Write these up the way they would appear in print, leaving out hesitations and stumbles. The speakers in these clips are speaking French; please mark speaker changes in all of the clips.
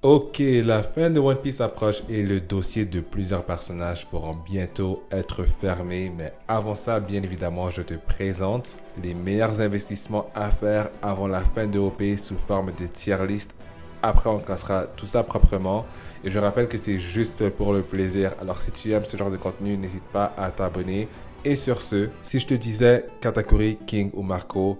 Speaker 1: Ok, la fin de One Piece approche et le dossier de plusieurs personnages pourront bientôt être fermé. Mais avant ça, bien évidemment, je te présente les meilleurs investissements à faire avant la fin de OP sous forme de tier list. Après, on classera tout ça proprement. Et je rappelle que c'est juste pour le plaisir. Alors, si tu aimes ce genre de contenu, n'hésite pas à t'abonner. Et sur ce, si je te disais Katakuri, King ou Marco,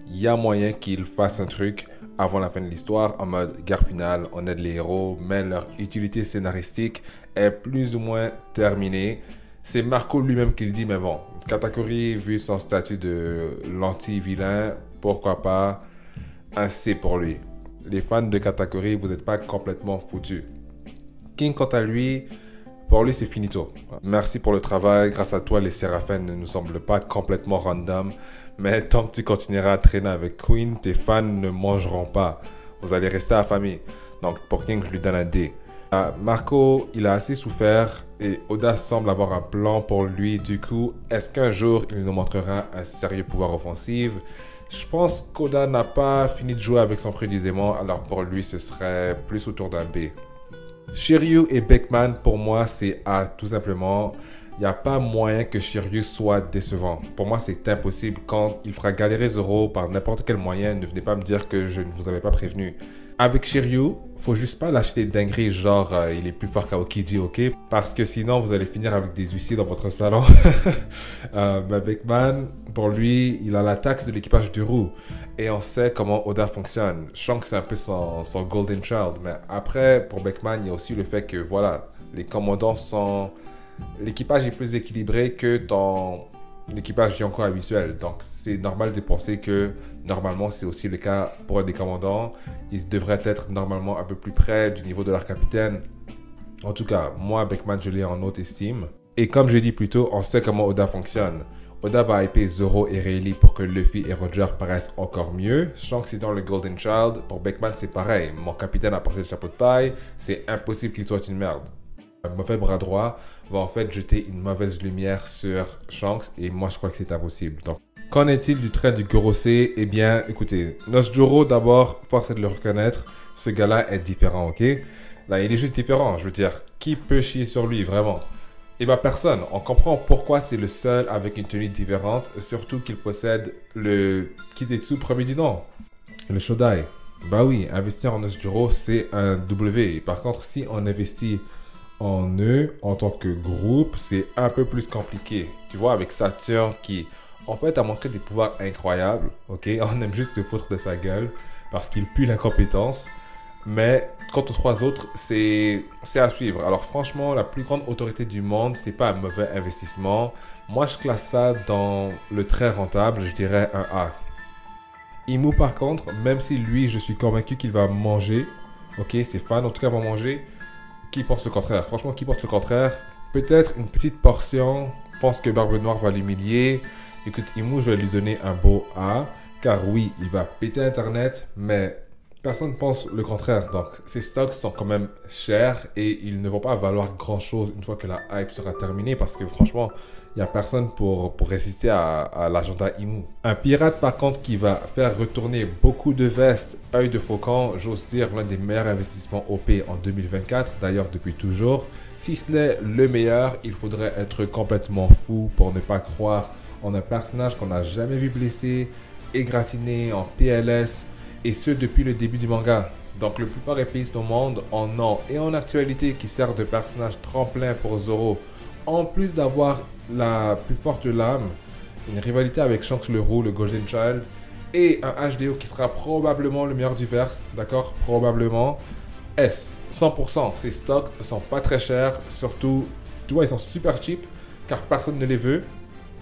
Speaker 1: il y a moyen qu'ils fassent un truc avant la fin de l'histoire, en mode guerre finale, on aide les héros, mais leur utilité scénaristique est plus ou moins terminée. C'est Marco lui-même qui le dit, mais bon, Katakuri, vu son statut de l'anti-vilain, pourquoi pas un C pour lui. Les fans de Katakuri, vous n'êtes pas complètement foutus. King, quant à lui, pour lui, c'est finito. Merci pour le travail. Grâce à toi, les Séraphins ne nous semblent pas complètement random. Mais tant que tu continueras à traîner avec Queen, tes fans ne mangeront pas. Vous allez rester affamés. Donc, pour King, je lui donne un D. Marco, il a assez souffert et Oda semble avoir un plan pour lui. Du coup, est-ce qu'un jour, il nous montrera un sérieux pouvoir offensif? Je pense qu'Oda n'a pas fini de jouer avec son fruit du démon. Alors, pour lui, ce serait plus autour d'un B. Shiryu et Beckman, pour moi, c'est A, tout simplement. Il n'y a pas moyen que Shiryu soit décevant. Pour moi, c'est impossible. Quand il fera galérer Zoro par n'importe quel moyen, ne venez pas me dire que je ne vous avais pas prévenu. Avec Shiryu, faut juste pas lâcher des dingueries, genre il est plus fort qu'Aokiji, ok? Parce que sinon, vous allez finir avec des huissiers dans votre salon. Mais Beckman, pour lui, il a la taxe de l'équipage du roux. Et on sait comment Oda fonctionne. Je sens que c'est un peu son golden child. Mais après, pour Beckman, il y a aussi le fait que, voilà, les commandants sont... L'équipage est plus équilibré que ton équipage Yonko habituel. Donc, c'est normal de penser que, normalement, c'est aussi le cas pour des commandants. Ils devraient être normalement un peu plus près du niveau de leur capitaine. En tout cas, moi, Beckman, je l'ai en haute estime. Et comme je dit plus tôt, on sait comment Oda fonctionne. Oda va hyper Zoro et Rayleigh pour que Luffy et Roger paraissent encore mieux. Je sens que c'est dans le Golden Child. Pour Beckman, c'est pareil. Mon capitaine a porté le chapeau de paille. C'est impossible qu'il soit une merde. Un mauvais bras droit va en fait jeter une mauvaise lumière sur Shanks et moi je crois que c'est impossible. Donc, qu'en est-il du train du Gorosei? Eh bien, écoutez, Nosjoro d'abord, force est de le reconnaître, ce gars-là est différent, ok? Là, il est juste différent, je veux dire, qui peut chier sur lui, vraiment? Eh bien, personne. On comprend pourquoi c'est le seul avec une tenue différente, surtout qu'il possède le Kitetsu premier du nom, le Shodai. Bah oui, investir en Nosjoro, c'est un W. Par contre, si on investit en eux, en tant que groupe, c'est un peu plus compliqué. Tu vois, avec Saturn qui, en fait, a montré des pouvoirs incroyables, ok? On aime juste se foutre de sa gueule parce qu'il pue l'incompétence. Mais quant aux trois autres, c'est à suivre. Alors franchement, la plus grande autorité du monde, c'est pas un mauvais investissement. Moi, je classe ça dans le très rentable, je dirais un A. Imu, par contre, même si lui, je suis convaincu qu'il va manger, ok? Ses fans, en tout cas, vont manger. Qui pense le contraire? Franchement, qui pense le contraire? Peut-être une petite portion pense que Barbe Noire va l'humilier. Écoute, Imu, je vais lui donner un beau A. Car oui, il va péter Internet, mais personne ne pense le contraire. Donc, ces stocks sont quand même chers et ils ne vont pas valoir grand-chose une fois que la hype sera terminée. Parce que franchement, il n'y a personne pour résister à l'agenda Imu. Un pirate, par contre, qui va faire retourner beaucoup de vestes, œil de faucon, j'ose dire l'un des meilleurs investissements OP en 2024, d'ailleurs depuis toujours. Si ce n'est le meilleur, il faudrait être complètement fou pour ne pas croire en un personnage qu'on n'a jamais vu blessé, égratigné en PLS, et ce depuis le début du manga. Donc le plus fort épéiste au monde, en nom et en actualité, qui sert de personnage tremplin pour Zoro, en plus d'avoir la plus forte lame, une rivalité avec Shanks le Roux, le Golden Child, et un HDO qui sera probablement le meilleur du verse, d'accord? Probablement. S, 100%, ces stocks ne sont pas très chers, surtout, tu vois, ils sont super cheap, car personne ne les veut.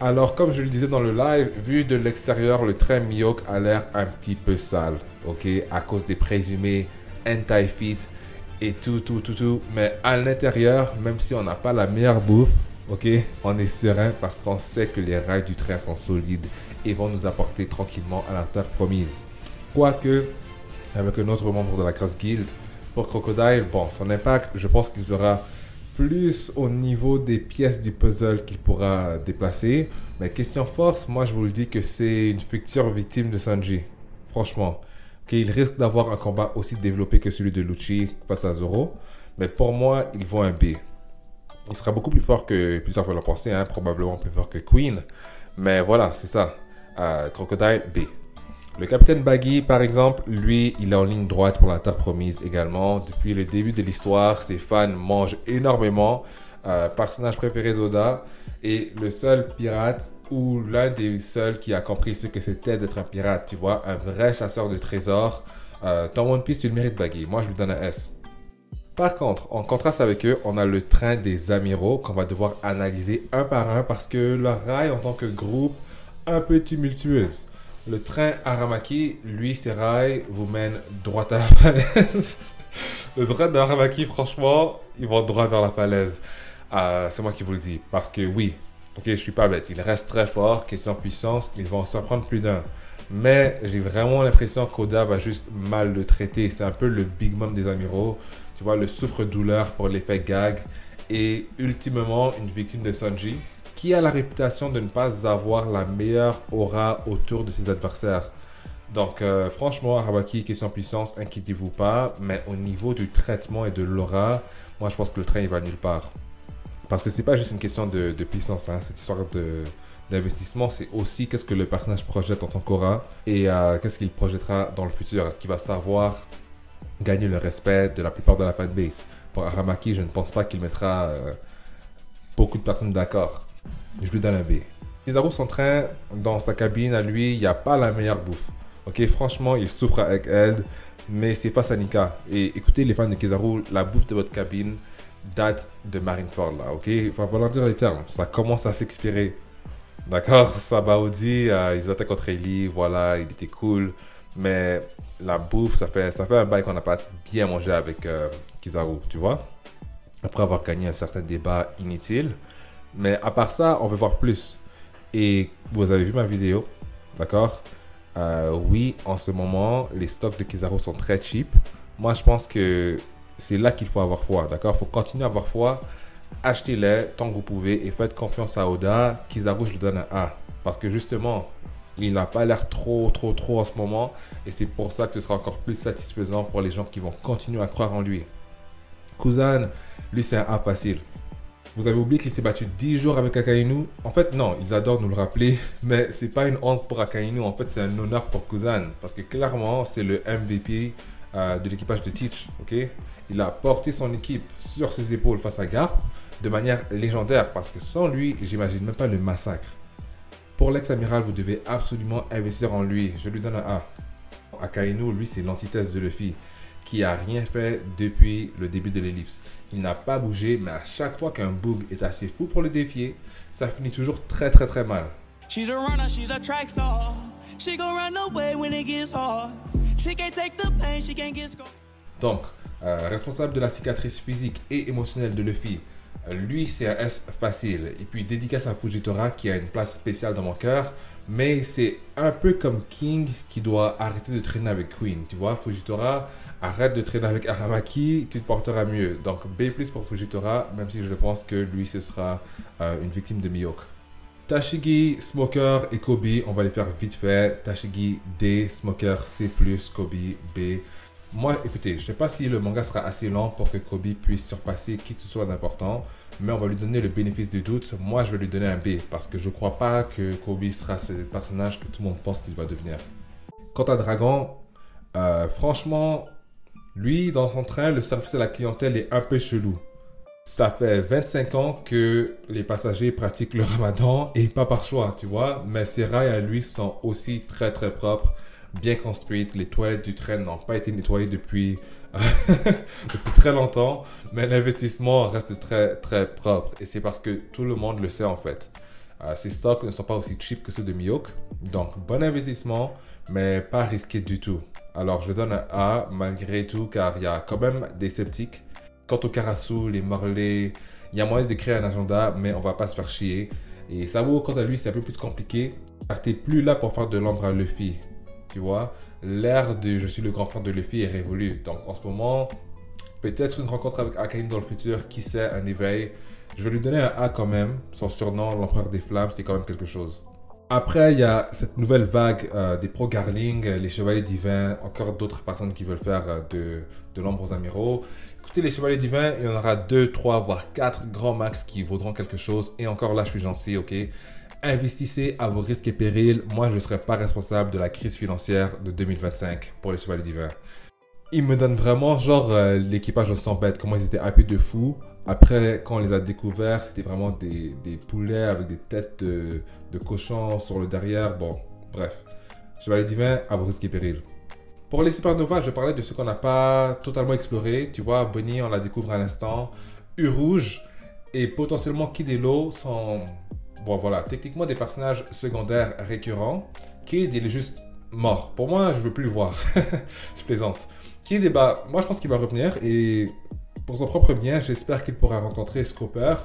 Speaker 1: Alors, comme je le disais dans le live, vu de l'extérieur, le train Mihawk a l'air un petit peu sale, ok? À cause des présumés anti-feet et tout. Mais à l'intérieur, même si on n'a pas la meilleure bouffe, ok, on est serein parce qu'on sait que les rails du train sont solides et vont nous apporter tranquillement à la terre promise. Quoique, avec un autre membre de la Cross Guild, pour Crocodile, bon, son impact, je pense qu'il sera plus au niveau des pièces du puzzle qu'il pourra déplacer. Mais question force, moi je vous le dis que c'est une future victime de Sanji. Franchement. qu'il risque d'avoir un combat aussi développé que celui de Lucci face à Zoro. Mais pour moi, il vaut un B. Il sera beaucoup plus fort que plusieurs veulent le penser, hein, probablement plus fort que Queen. Mais voilà, c'est ça. Crocodile, B. Le capitaine Baggy, par exemple, lui, il est en ligne droite pour la Terre Promise également. Depuis le début de l'histoire, ses fans mangent énormément. Personnage préféré d'Oda. Et le seul pirate, ou l'un des seuls qui a compris ce que c'était d'être un pirate, tu vois, un vrai chasseur de trésors. Ton One Piece, tu le mérites, Baggy. Moi, je lui donne un S. Par contre, en contraste avec eux, on a le train des amiraux qu'on va devoir analyser un par un parce que leur rail en tant que groupe, un peu tumultueuse. Le train Aramaki, lui, ses rails vous mènent droit à la falaise. Le train d'Aramaki, franchement, ils vont droit vers la falaise. C'est moi qui vous le dis. Parce que oui, ok, je suis pas bête. Il reste très fort. Question puissance, ils vont s'en prendre plus d'un. Mais j'ai vraiment l'impression qu'Oda va juste mal le traiter. C'est un peu le Big Mom des amiraux. Tu vois, le souffre-douleur pour l'effet gag. Et ultimement, une victime de Sanji qui a la réputation de ne pas avoir la meilleure aura autour de ses adversaires. Donc, franchement, Aramaki, question puissance, inquiétez-vous pas. Mais au niveau du traitement et de l'aura, moi, je pense que le train, il va nulle part. Parce que c'est pas juste une question de puissance, hein. Cette histoire d'investissement, c'est aussi qu'est-ce que le personnage projette en tant qu'aura et qu'est-ce qu'il projettera dans le futur. Est-ce qu'il va savoir gagner le respect de la plupart de la fanbase? Pour Aramaki, je ne pense pas qu'il mettra beaucoup de personnes d'accord. Je lui donne un B. Kizaru s'entraîne dans sa cabine à lui, il n'y a pas la meilleure bouffe. Ok, franchement, il souffre avec elle, mais c'est face à Nika. Et écoutez les fans de Kizaru, la bouffe de votre cabine date de Marineford là, ok? Il va falloir dire les termes, ça commence à s'expirer. D'accord? Sabaody, il se battait contre Eli, voilà, il était cool. Mais la bouffe, ça fait un bail qu'on n'a pas bien mangé avec Kizaru, tu vois? Après avoir gagné un certain débat inutile. Mais à part ça, on veut voir plus. Et vous avez vu ma vidéo, d'accord? Oui, en ce moment, les stocks de Kizaru sont très cheap. Moi, je pense que c'est là qu'il faut avoir foi, d'accord? Il faut continuer à avoir foi. Achetez-les tant que vous pouvez et faites confiance à Oda. Kizaru, je lui donne un A. Parce que justement, il n'a pas l'air trop en ce moment. Et c'est pour ça que ce sera encore plus satisfaisant pour les gens qui vont continuer à croire en lui. Kuzan, lui, c'est un A facile. Vous avez oublié qu'il s'est battu 10 jours avec Akainu? En fait, non, ils adorent nous le rappeler, mais c'est pas une honte pour Akainu, en fait, c'est un honneur pour Kuzan. Parce que clairement, c'est le MVP de l'équipage de Teach, ok? Il a porté son équipe sur ses épaules face à Garp de manière légendaire, parce que sans lui, j'imagine même pas le massacre. Pour l'ex-amiral, vous devez absolument investir en lui, je lui donne un A. Akainu, lui, c'est l'antithèse de Luffy, qui a rien fait depuis le début de l'ellipse. Il n'a pas bougé, mais à chaque fois qu'un Boog est assez fou pour le défier, ça finit toujours très mal. She's a runner, she's a track star. She gon' run away when it gets hard. She can't take the pain, she can't get scored. Donc, responsable de la cicatrice physique et émotionnelle de Luffy, lui c'est un S facile. Et puis dédicace à Fujitora qui a une place spéciale dans mon cœur. Mais c'est un peu comme King qui doit arrêter de traîner avec Queen. Tu vois, Fujitora, arrête de traîner avec Aramaki, tu te porteras mieux. Donc B+ pour Fujitora, même si je pense que lui ce sera une victime de Mihawk. Tashigi, Smoker et Kobe, on va les faire vite fait. Tashigi D, Smoker C+, Kobe B. Moi, écoutez, je ne sais pas si le manga sera assez lent pour que Kobe puisse surpasser qui que ce soit d'important, mais on va lui donner le bénéfice du doute. Moi, je vais lui donner un B, parce que je ne crois pas que Kobe sera ce personnage que tout le monde pense qu'il va devenir. Quant à Dragon, franchement, lui, dans son train, le service à la clientèle est un peu chelou. Ça fait 25 ans que les passagers pratiquent le ramadan, et pas par choix, tu vois, mais ses rails à lui sont aussi très propres. Bien construite, les toilettes du train n'ont pas été nettoyées depuis, depuis très longtemps, mais l'investissement reste très propre et c'est parce que tout le monde le sait en fait. Ces stocks ne sont pas aussi cheap que ceux de Mihawk, donc bon investissement, mais pas risqué du tout. Alors je donne un A malgré tout car il y a quand même des sceptiques. Quant au Karasu, les Morlaix, il y a moyen de créer un agenda, mais on va pas se faire chier. Et Sabo, quant à lui, c'est un peu plus compliqué car t'es plus là pour faire de l'ombre à Luffy. Tu vois, l'ère de je suis le grand frère de Luffy est révolue. Donc en ce moment, peut-être une rencontre avec Akainu dans le futur, qui sait, un éveil. Je vais lui donner un A quand même. Son surnom, l'empereur des flammes, c'est quand même quelque chose. Après, il y a cette nouvelle vague des pro Garling, les chevaliers divins, encore d'autres personnes qui veulent faire de l'ombre aux amiraux. Écoutez, les chevaliers divins, il y en aura 2, 3, voire 4 grands max qui vaudront quelque chose. Et encore là, je suis gentil, ok? Investissez à vos risques et périls. Moi, je ne serai pas responsable de la crise financière de 2025 pour les chevaliers divins. Ils me donnent vraiment, genre, l'équipage de 100 bêtes, comment ils étaient happés de fou. Après, quand on les a découverts, c'était vraiment des poulets avec des têtes de cochons sur le derrière. Bon, bref. Chevalier divin, à vos risques et périls. Pour les supernovas, je parlais de ce qu'on n'a pas totalement exploré. Tu vois, Bonnie, on la découvre à l'instant. U-Rouge et potentiellement Kid et Lo sont, bon voilà, techniquement des personnages secondaires récurrents. Kid, il est juste mort. Pour moi, je veux plus le voir. Je plaisante. Kid, eh ben, moi je pense qu'il va revenir et pour son propre bien, j'espère qu'il pourra rencontrer Scooper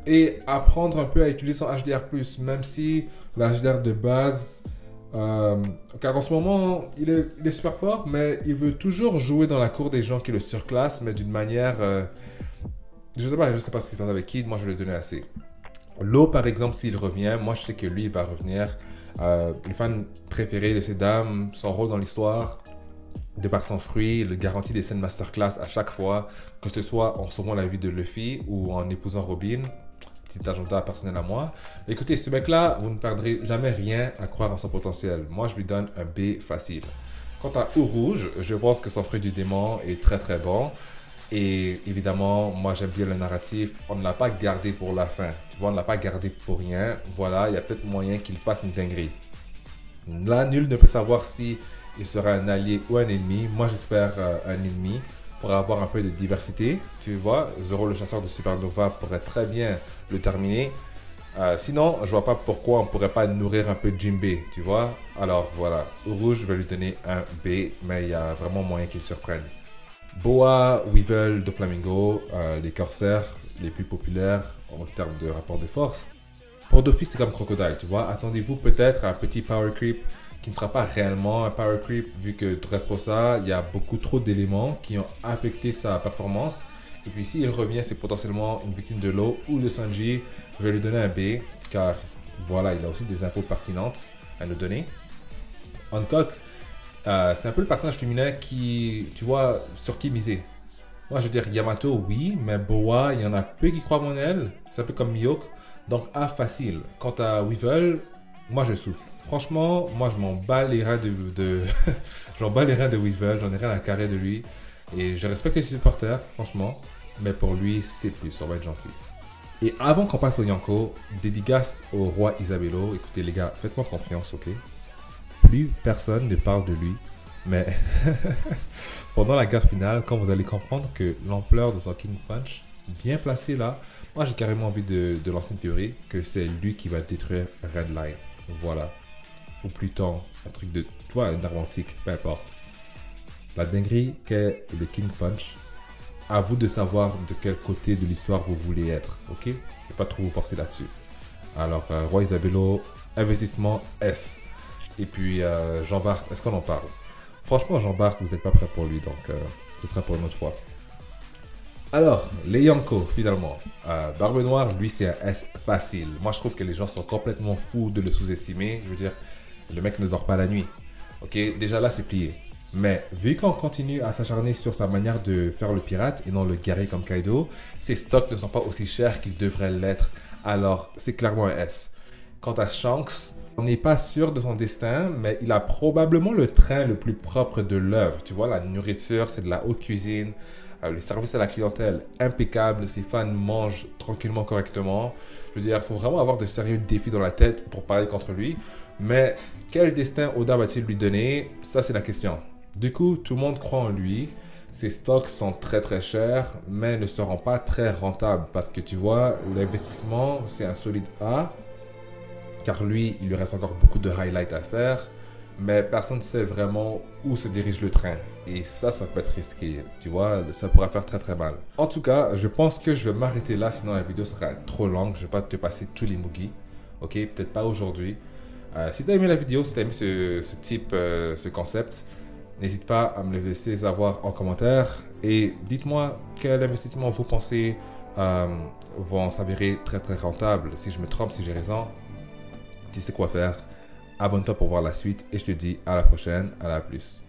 Speaker 1: et apprendre un peu à utiliser son HDR+, même si l'HDR de base, car en ce moment, il est super fort, mais il veut toujours jouer dans la cour des gens qui le surclassent, mais d'une manière, je sais pas ce qui se passe avec Kid, moi je vais lui donner assez. Lo, par exemple, s'il revient, moi je sais que lui, il va revenir. Le fan préféré de ces dames, son rôle dans l'histoire, de par son fruit, le garantit des scènes masterclass à chaque fois, que ce soit en sauvant la vie de Luffy ou en épousant Robin. Petit agenda personnel à moi. Écoutez, ce mec-là, vous ne perdrez jamais rien à croire en son potentiel. Moi, je lui donne un B facile. Quant à Ou Rouge, je pense que son fruit du démon est très très bon. Et évidemment, moi j'aime bien le narratif. On ne l'a pas gardé pour la fin. Tu vois, on ne l'a pas gardé pour rien. Voilà, il y a peut-être moyen qu'il fasse une dinguerie. Là, nul ne peut savoir si il sera un allié ou un ennemi. Moi, j'espère un ennemi pour avoir un peu de diversité. Tu vois, Zoro le chasseur de Supernova pourrait très bien le terminer. Sinon, je vois pas pourquoi on pourrait pas nourrir un peu Jinbei, tu vois. Alors voilà, Rouge, je vais lui donner un B, mais il y a vraiment moyen qu'il surprenne. Boa, Weevil, Doflamingo, les corsaires les plus populaires en termes de rapport de force. Pour Doffy, c'est comme Crocodile, tu vois. Attendez-vous peut-être à un petit power creep qui ne sera pas réellement un power creep vu que Dressrosa, il y a beaucoup trop d'éléments qui ont affecté sa performance. Et puis s'il revient, c'est potentiellement une victime de l'eau ou de Sanji. Je vais lui donner un B car voilà, il a aussi des infos pertinentes à nous donner. Hancock, c'est un peu le personnage féminin qui, tu vois, sur qui miser. Moi, je veux dire, Yamato, oui, mais Boa, il y en a peu qui croient en elle. C'est un peu comme Mihawk. Donc, A, facile. Quant à Weevil, moi, je souffle. Franchement, moi, je m'en bats les reins je m'en bats les reins de Weevil. J'en ai rien à carrer de lui. Et je respecte les supporters, franchement. Mais pour lui, c'est plus. On va être gentil. Et avant qu'on passe au Yonko, dédicace au roi Isabello. Écoutez, les gars, faites-moi confiance, ok? Plus personne ne parle de lui. Mais pendant la guerre finale, quand vous allez comprendre que l'ampleur de son King Punch, bien placé là, moi j'ai carrément envie de lancer une théorie que c'est lui qui va détruire Red Line. Voilà. Ou plutôt un truc de, toi, un arme antique, peu importe. La dinguerie qu'est le King Punch, à vous de savoir de quel côté de l'histoire vous voulez être, ok? Je ne vais pas trop vous forcer là-dessus. Alors, Roi Isabello, investissement S. Et puis, Jean-Bart, est-ce qu'on en parle? Franchement, Jean-Bart, vous n'êtes pas prêt pour lui, donc ce sera pour une autre fois. Alors, les Yonko, finalement. Barbe Noire, lui, c'est un S facile. Moi, je trouve que les gens sont complètement fous de le sous-estimer. Je veux dire, le mec ne dort pas la nuit. Ok, déjà là, c'est plié. Mais vu qu'on continue à s'acharner sur sa manière de faire le pirate et non le guerrier comme Kaido, ses stocks ne sont pas aussi chers qu'ils devraient l'être. Alors, c'est clairement un S. Quant à Shanks, on n'est pas sûr de son destin, mais il a probablement le train le plus propre de l'œuvre. Tu vois, la nourriture, c'est de la haute cuisine. Le service à la clientèle, impeccable. Ses fans mangent tranquillement, correctement. Je veux dire, il faut vraiment avoir de sérieux défis dans la tête pour parler contre lui. Mais quel destin Oda va-t-il lui donner? Ça, c'est la question. Du coup, tout le monde croit en lui. Ses stocks sont très très chers, mais ne seront pas très rentables. Parce que tu vois, l'investissement, c'est un solide A. Car lui, il lui reste encore beaucoup de highlights à faire. Mais personne ne sait vraiment où se dirige le train. Et ça peut être risqué. Tu vois, ça pourrait faire très très mal. En tout cas, je pense que je vais m'arrêter là, sinon la vidéo sera trop longue. Je ne vais pas te passer tous les Mugi. Ok, peut-être pas aujourd'hui. Si tu as aimé la vidéo, si tu as aimé ce concept, n'hésite pas à me le laisser savoir en commentaire. Et dites-moi quel investissement vous pensez vont s'avérer très très rentable. Si je me trompe, si j'ai raison, tu sais quoi faire. Abonne-toi pour voir la suite et je te dis à la prochaine, à la plus.